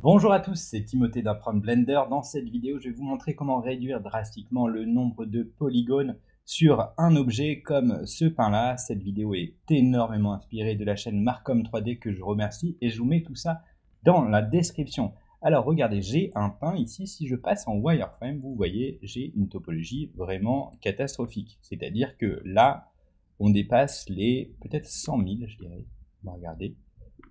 Bonjour à tous, c'est Timothée d'Apprendre Blender. Dans cette vidéo, je vais vous montrer comment réduire drastiquement le nombre de polygones sur un objet comme ce pain-là. Cette vidéo est énormément inspirée de la chaîne Marcom 3D que je remercie et je vous mets tout ça dans la description. Alors regardez, j'ai un pain ici, si je passe en wireframe, vous voyez, j'ai une topologie vraiment catastrophique. C'est-à-dire que là, on dépasse les peut-être 100 000, je dirais. On va regarder.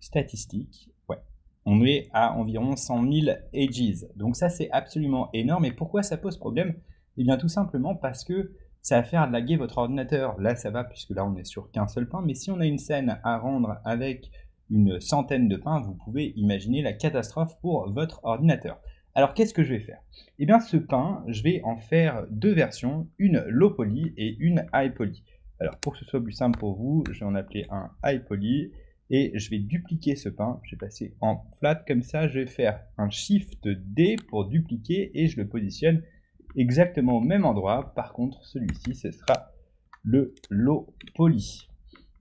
Statistiques, ouais. On est à environ 100 000 edges. Donc ça, c'est absolument énorme. Et pourquoi ça pose problème? Eh bien, tout simplement parce que ça va faire laguer votre ordinateur. Là, ça va, puisque là, on est sur qu'un seul pain. Mais si on a une scène à rendre avec une centaine de pains, vous pouvez imaginer la catastrophe pour votre ordinateur. Alors, qu'est-ce que je vais faire? Eh bien, ce pain, je vais en faire deux versions, une low poly et une high poly. Alors, pour que ce soit plus simple pour vous, je vais en appeler un high poly. Et je vais dupliquer ce pain, je vais passer en flat comme ça, je vais faire un Shift D pour dupliquer et je le positionne exactement au même endroit. Par contre, celui-ci, ce sera le low poly.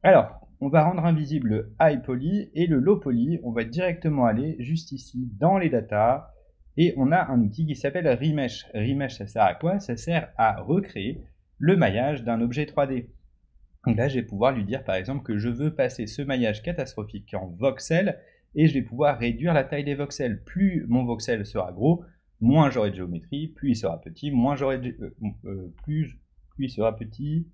Alors, on va rendre invisible le high poly et le low poly, on va directement aller juste ici dans les datas et on a un outil qui s'appelle Remesh. Remesh, ça sert à quoi? Ça sert à recréer le maillage d'un objet 3D. Donc là, je vais pouvoir lui dire par exemple que je veux passer ce maillage catastrophique en voxel et je vais pouvoir réduire la taille des voxels. Plus mon voxel sera gros, moins j'aurai de géométrie, plus il sera petit, moins j'aurai de, plus il sera petit,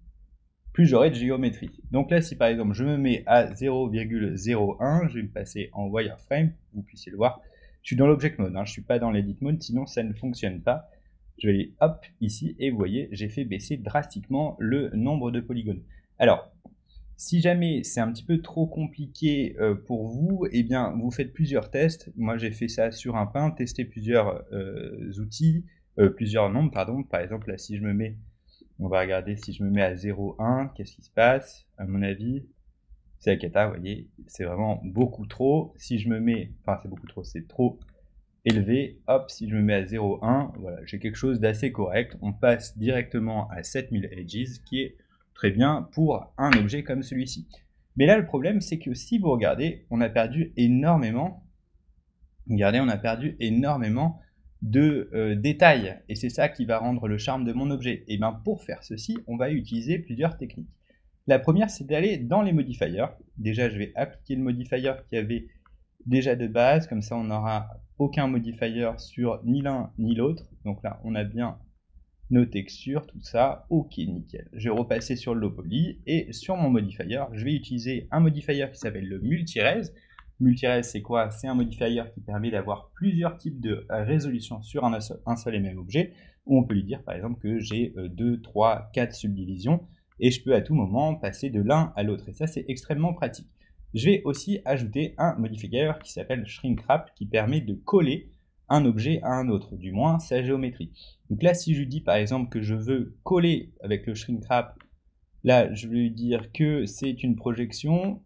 plus j'aurai de géométrie. Donc là, si par exemple je me mets à 0,01, je vais me passer en wireframe, vous puissiez le voir. Je suis dans l'object mode, je ne suis pas dans l'edit mode, sinon ça ne fonctionne pas. Je vais aller hop ici et vous voyez, j'ai fait baisser drastiquement le nombre de polygones. Alors, si jamais c'est un petit peu trop compliqué pour vous, eh bien, vous faites plusieurs tests. Moi, j'ai fait ça sur un pain, tester plusieurs outils, plusieurs nombres, pardon. Par exemple, là, si je me mets, on va regarder si je me mets à 0,1, qu'est-ce qui se passe? À mon avis, c'est la cata, vous voyez, c'est vraiment beaucoup trop. Si je me mets, enfin, c'est beaucoup trop, c'est trop élevé. Hop, si je me mets à 0,1, voilà, j'ai quelque chose d'assez correct. On passe directement à 7000 edges, qui est très bien pour un objet comme celui-ci. Mais là, le problème, c'est que si vous regardez, on a perdu énormément. Regardez, on a perdu énormément de détails. Et c'est ça qui va rendre le charme de mon objet. Et bien, pour faire ceci, on va utiliser plusieurs techniques. La première, c'est d'aller dans les modifiers. Déjà, je vais appliquer le modifier qui avait déjà de base. Comme ça, on n'aura aucun modifier sur ni l'un ni l'autre. Donc là, on a bien nos textures, tout ça, ok, nickel. Je vais repasser sur le low poly et sur mon modifier, je vais utiliser un modifier qui s'appelle le multi-res. Multi-res, c'est quoi? C'est un modifier qui permet d'avoir plusieurs types de résolution sur un seul et même objet, où on peut lui dire par exemple que j'ai 2, 3, 4 subdivisions et je peux à tout moment passer de l'un à l'autre. Et ça, c'est extrêmement pratique. Je vais aussi ajouter un modifier qui s'appelle shrink-wrap qui permet de coller un objet à un autre, du moins sa géométrie. Donc là, si je lui dis par exemple que je veux coller avec le shrink-wrap, là, je vais lui dire que c'est une projection.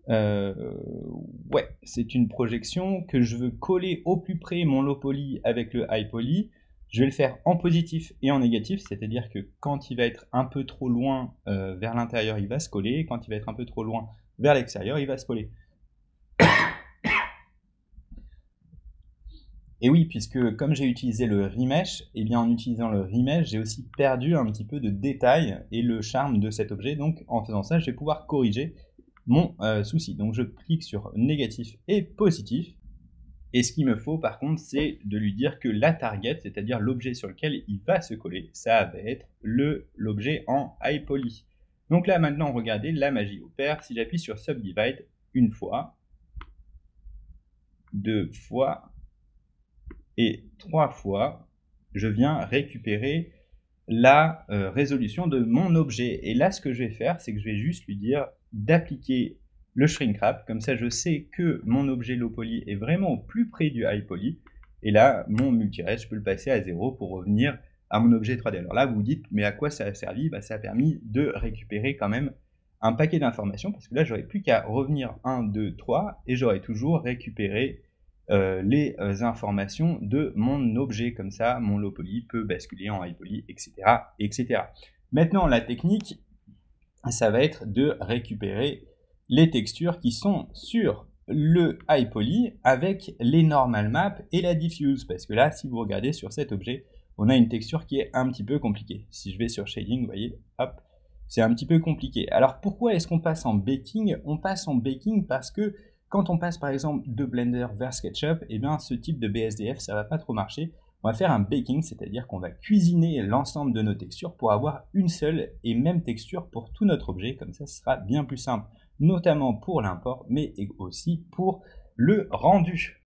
Ouais, c'est une projection que je veux coller au plus près mon low poly avec le high poly. Je vais le faire en positif et en négatif, c'est-à-dire que quand il va être un peu trop loin vers l'intérieur, il va se coller. Quand il va être un peu trop loin vers l'extérieur, il va se coller. Et oui, puisque comme j'ai utilisé le remesh, et bien en utilisant le remesh, j'ai aussi perdu un petit peu de détail et le charme de cet objet. Donc en faisant ça, je vais pouvoir corriger mon souci. Donc je clique sur négatif et positif. Et ce qu'il me faut par contre, c'est de lui dire que la target, c'est-à-dire l'objet sur lequel il va se coller, ça va être l'objet en high poly. Donc là maintenant, regardez, la magie opère. Si j'appuie sur subdivide une fois, deux fois, et 3 fois, je viens récupérer la résolution de mon objet. Et là, ce que je vais faire, c'est que je vais juste lui dire d'appliquer le shrink wrap. Comme ça, je sais que mon objet low poly est vraiment au plus près du high poly. Et là, mon multi-res, je peux le passer à 0 pour revenir à mon objet 3D. Alors là, vous vous dites, mais à quoi ça a servi? Ça a permis de récupérer quand même un paquet d'informations, parce que là, j'aurais plus qu'à revenir 1, 2, 3, et j'aurais toujours récupéré les informations de mon objet. Comme ça, mon low poly peut basculer en high poly, etc., etc. Maintenant, la technique, ça va être de récupérer les textures qui sont sur le high poly avec les normal maps et la diffuse, parce que là, si vous regardez sur cet objet, on a une texture qui est un petit peu compliquée. Si je vais sur shading, vous voyez, hop, c'est un petit peu compliqué. Alors pourquoi est-ce qu'on passe en baking? On passe en baking parce que quand on passe par exemple de Blender vers SketchUp, eh bien ce type de BSDF, ça va pas trop marcher. On va faire un baking, c'est-à-dire qu'on va cuisiner l'ensemble de nos textures pour avoir une seule et même texture pour tout notre objet. Comme ça, ce sera bien plus simple, notamment pour l'import, mais aussi pour le rendu.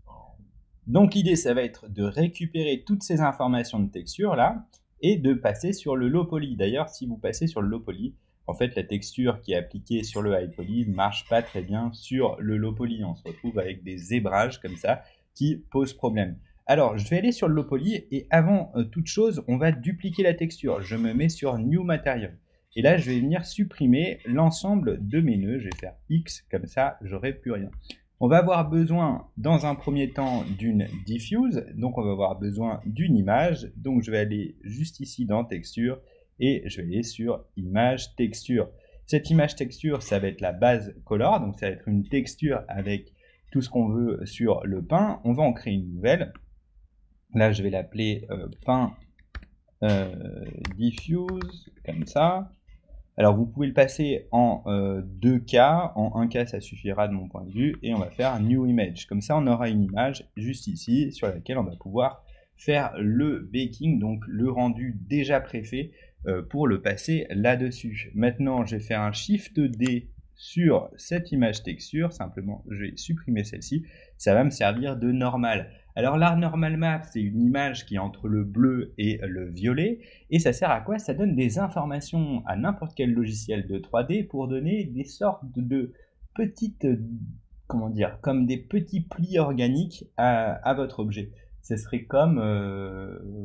Donc l'idée, ça va être de récupérer toutes ces informations de texture là et de passer sur le low poly. D'ailleurs, si vous passez sur le low poly, en fait, la texture qui est appliquée sur le high poly ne marche pas très bien sur le low poly. On se retrouve avec des zébrages comme ça qui posent problème. Alors, je vais aller sur le low poly et avant toute chose, on va dupliquer la texture. Je me mets sur New Material. Et là, je vais venir supprimer l'ensemble de mes nœuds. Je vais faire X, comme ça, j'aurai plus rien. On va avoir besoin, dans un premier temps, d'une diffuse. Donc, on va avoir besoin d'une image. Donc, je vais aller juste ici dans Texture et je vais aller sur Image Texture. Cette image texture, ça va être la base color. Donc, ça va être une texture avec tout ce qu'on veut sur le pain. On va en créer une nouvelle. Là, je vais l'appeler pain diffuse, comme ça. Alors, vous pouvez le passer en 2 cas. En 1 cas, ça suffira de mon point de vue. Et on va faire New Image. Comme ça, on aura une image juste ici sur laquelle on va pouvoir faire le baking, donc le rendu déjà préfait pour le passer là-dessus. Maintenant, je vais faire un Shift D sur cette image texture. Simplement, je vais supprimer celle-ci. Ça va me servir de normal. Alors la normal map, c'est une image qui est entre le bleu et le violet. Et ça sert à quoi? Ça donne des informations à n'importe quel logiciel de 3D pour donner des sortes de petites, comment dire, comme des petits plis organiques à votre objet. Ce serait comme,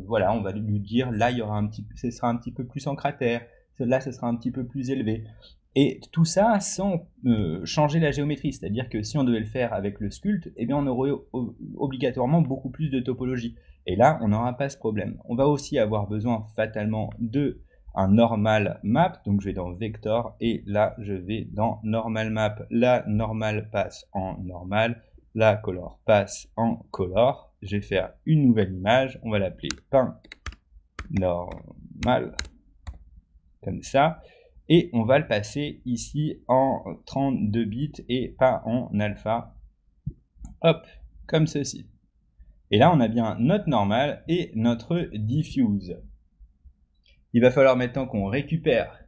voilà, on va lui dire, là, il y aura ce sera un petit peu plus en cratère, là, ce sera un petit peu plus élevé. Et tout ça sans changer la géométrie, c'est-à-dire que si on devait le faire avec le sculpt, eh bien on aurait obligatoirement beaucoup plus de topologie. Et là, on n'aura pas ce problème. On va aussi avoir besoin fatalement de un normal map, donc je vais dans vector et là je vais dans normal map. La normal passe en normal, la color passe en color. Je vais faire une nouvelle image, on va l'appeler pain normal, comme ça. Et on va le passer ici en 32 bits et pas en alpha. Hop, comme ceci. Et là, on a bien notre normal et notre diffuse. Il va falloir maintenant qu'on récupère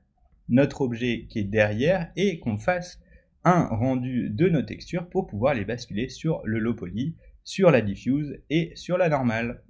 notre objet qui est derrière et qu'on fasse un rendu de nos textures pour pouvoir les basculer sur le low poly, sur la diffuse et sur la normale.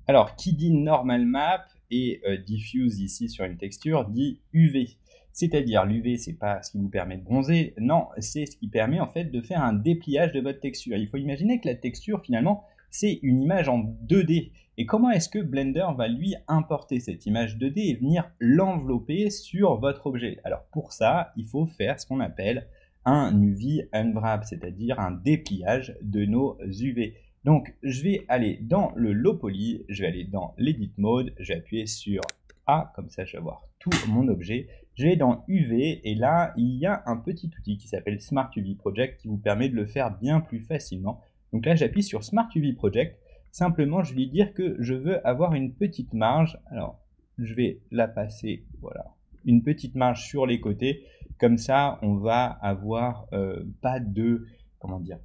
Alors, qui dit normal map et diffuse ici sur une texture dit UV. C'est-à-dire l'UV, c'est pas ce qui vous permet de bronzer, non, c'est ce qui permet en fait de faire un dépliage de votre texture. Il faut imaginer que la texture finalement, c'est une image en 2D. Et comment est-ce que Blender va lui importer cette image 2D et venir l'envelopper sur votre objet? Alors pour ça, il faut faire ce qu'on appelle un UV unwrap, c'est-à-dire un dépliage de nos UV. Donc, je vais aller dans le low poly, je vais aller dans l'edit mode, je vais appuyer sur A, comme ça je vais avoir tout mon objet. Je vais dans UV et là, il y a un petit outil qui s'appelle Smart UV Project qui vous permet de le faire bien plus facilement. Donc là, j'appuie sur Smart UV Project. Simplement, je vais dire que je veux avoir une petite marge. Alors, je vais la passer, voilà, une petite marge sur les côtés. Comme ça, on va avoir pas de, comment dire,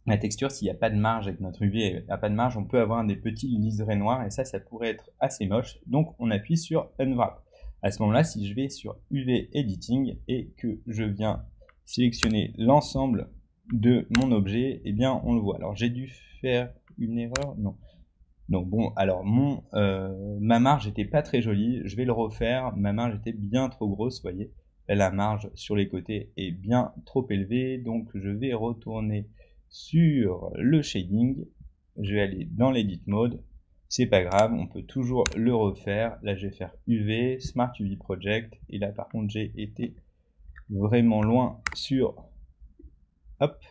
la texture, s'il n'y a pas de marge avec notre UV, il n'y a pas de marge, on peut avoir des petits liserés noirs et ça pourrait être assez moche. Donc, on appuie sur Unwrap. À ce moment-là, si je vais sur UV Editing et que je viens sélectionner l'ensemble de mon objet, eh bien, on le voit. Alors, j'ai dû faire une erreur, non. Donc bon, alors ma marge n'était pas très jolie, je vais le refaire, ma marge était bien trop grosse, vous voyez. La marge sur les côtés est bien trop élevée, donc je vais retourner sur le shading, je vais aller dans l'edit mode, c'est pas grave, on peut toujours le refaire. Là je vais faire UV, Smart UV Project, et là par contre j'ai été vraiment loin sur, hop,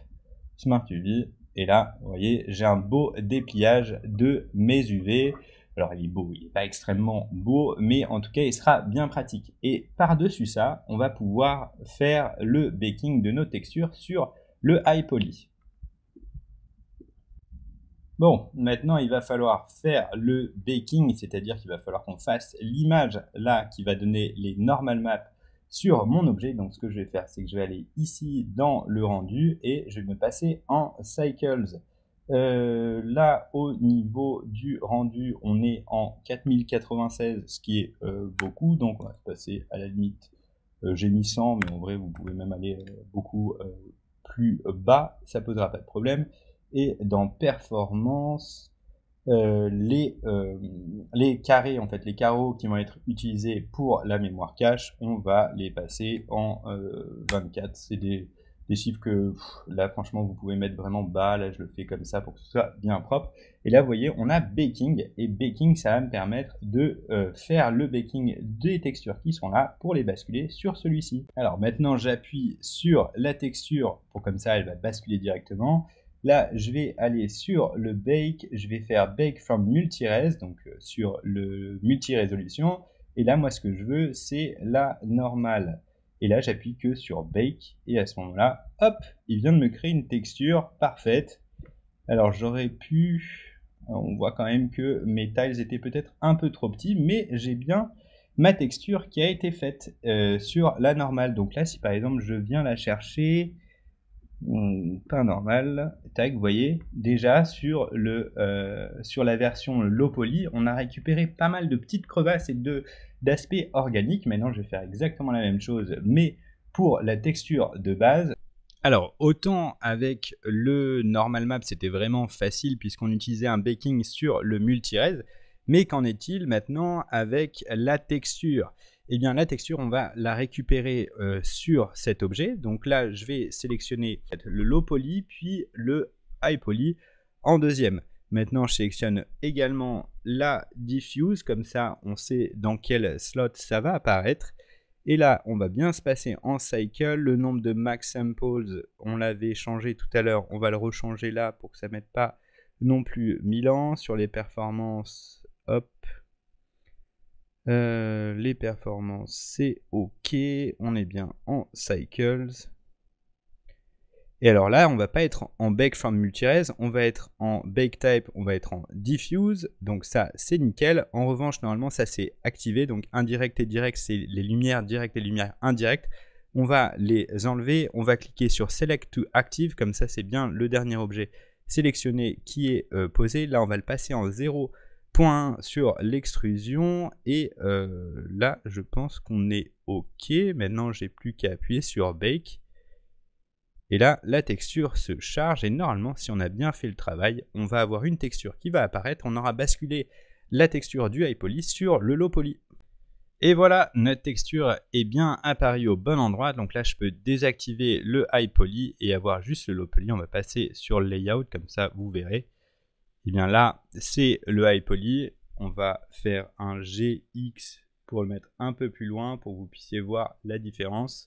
Smart UV, et là vous voyez j'ai un beau dépliage de mes UV. Alors il est beau, il n'est pas extrêmement beau, mais en tout cas il sera bien pratique. Et par-dessus ça, on va pouvoir faire le baking de nos textures sur le high poly. Bon, maintenant il va falloir faire le baking, c'est-à-dire qu'il va falloir qu'on fasse l'image là qui va donner les normal maps sur mon objet. Donc ce que je vais faire, c'est que je vais aller ici dans le rendu et je vais me passer en cycles. Là au niveau du rendu, on est en 4096, ce qui est beaucoup, donc on va se passer à la limite, j'ai mis 100, mais en vrai vous pouvez même aller beaucoup plus bas, ça posera pas de problème. Et dans performance, les carrés, en fait, les carreaux qui vont être utilisés pour la mémoire cache, on va les passer en 24. C'est des chiffres que là, franchement, vous pouvez mettre vraiment bas. Là, je le fais comme ça pour que ce soit bien propre. Et là, vous voyez, on a baking. Et baking, ça va me permettre de faire le baking des textures qui sont là pour les basculer sur celui-ci. Alors maintenant, j'appuie sur la texture pour comme ça, elle va basculer directement. Là, je vais aller sur le bake, je vais faire bake from multi-res, donc sur le multi-résolution. Et là, moi, ce que je veux, c'est la normale. Et là, j'appuie que sur bake. Et à ce moment-là, hop, il vient de me créer une texture parfaite. Alors, j'aurais pu... On voit quand même que mes tiles étaient peut-être un peu trop petits, mais j'ai bien ma texture qui a été faite sur la normale. Donc là, si par exemple, je viens la chercher... pas normal, tac, vous voyez, déjà sur la version low poly, on a récupéré pas mal de petites crevasses et d'aspects organiques. Maintenant, je vais faire exactement la même chose, mais pour la texture de base. Alors, autant avec le normal map, c'était vraiment facile puisqu'on utilisait un baking sur le multi-res, mais qu'en est-il maintenant avec la texture ? Eh bien, la texture, on va la récupérer sur cet objet. Donc là, je vais sélectionner le low poly, puis le high poly en deuxième. Maintenant, je sélectionne également la diffuse, comme ça, on sait dans quel slot ça va apparaître. Et là, on va bien se passer en cycle. Le nombre de max samples, on l'avait changé tout à l'heure. On va le rechanger là pour que ça ne mette pas non plus 1000 ans. Sur les performances, hop. Les performances, c'est OK. On est bien en cycles. Et alors là, on va pas être en bake from multi-res, on va être en bake type, on va être en diffuse. Donc ça, c'est nickel. En revanche, normalement, ça c'est activé. Donc indirect et direct, c'est les lumières directes et les lumières indirectes. On va les enlever. On va cliquer sur Select to Active. Comme ça, c'est bien le dernier objet sélectionné qui est posé. Là, on va le passer en 0.1 sur l'extrusion. Et là, je pense qu'on est OK. Maintenant, j'ai plus qu'à appuyer sur Bake. Et là, la texture se charge et normalement, si on a bien fait le travail, on va avoir une texture qui va apparaître. On aura basculé la texture du high poly sur le low poly. Et voilà, notre texture est bien apparue au bon endroit. Donc là, je peux désactiver le high poly et avoir juste le low poly. On va passer sur le layout, comme ça, vous verrez. Et bien là, c'est le high poly. On va faire un GX pour le mettre un peu plus loin pour que vous puissiez voir la différence.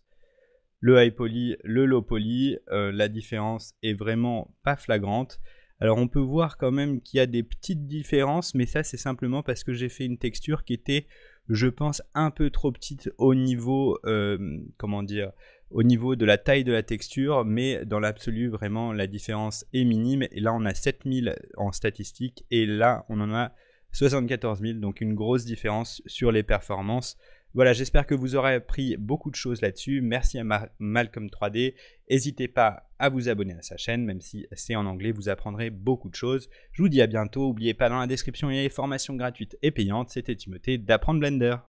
Le high poly, le low poly, la différence est vraiment pas flagrante. Alors on peut voir quand même qu'il y a des petites différences, mais ça c'est simplement parce que j'ai fait une texture qui était, je pense, un peu trop petite au niveau, au niveau de la taille de la texture, mais dans l'absolu vraiment la différence est minime. Et là on a 7000 en statistique et là on en a 74 000, donc une grosse différence sur les performances. Voilà, j'espère que vous aurez appris beaucoup de choses là-dessus. Merci à Malcolm 3D. N'hésitez pas à vous abonner à sa chaîne, même si c'est en anglais, vous apprendrez beaucoup de choses. Je vous dis à bientôt. N'oubliez pas, dans la description, il y a les formations gratuites et payantes. C'était Timothée d'Apprendre Blender.